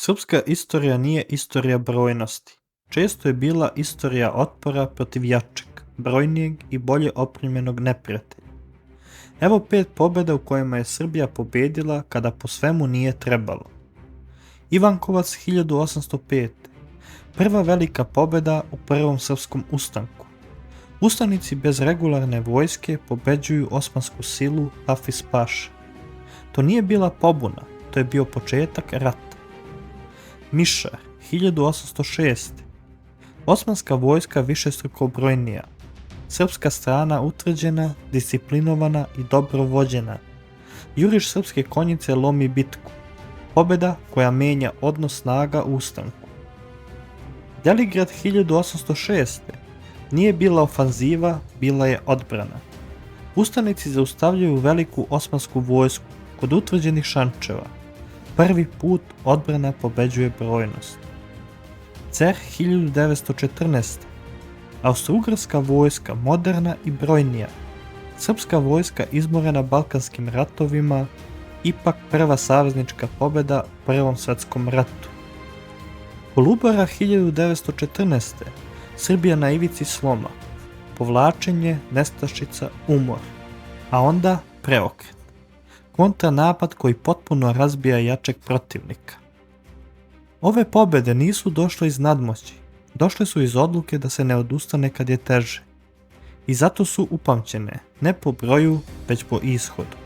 Srpska istorija nije istorija brojnosti. Često je bila istorija otpora protiv jačeg, brojnijeg i bolje opremljenog neprijatelja. Evo 5 pobjeda u kojima je Srbija pobedila kada po svemu nije trebalo. Ivankovac 1805. Prva velika pobjeda u prvom srpskom ustanku. Ustanici bez regularne vojske pobeđuju osmansku silu Hafiz Paša. To nije bila pobuna, to je bio početak rata. Mišar 1806. Osmanska vojska višestruko brojnija. Srpska strana utvrđena, disciplinovana i dobro vođena. Juriš srpske konjice lomi bitku. Pobjeda koja menja odnos snaga u ustanku. Deligrad 1806. Nije bila ofanziva, bila je odbrana. Ustanici zaustavljaju veliku osmansku vojsku kod utvrđenih šančeva. Prvi put odbrana pobeđuje brojnost. Cer 1914. Austro-ugarska vojska moderna i brojnija. Srpska vojska izmorena Balkanskim ratovima, ipak prva saveznička pobjeda u Prvom svjetskom ratu. Kolubara 1914. Srbija na ivici sloma. Povlačenje, nestašica, umor. A onda preokret. Kontranapad koji potpuno razbija jačeg protivnika. Ove pobjede nisu došle iz nadmoći, došle su iz odluke da se ne odustane kad je teže. I zato su upamćene, ne po broju, već po ishodu.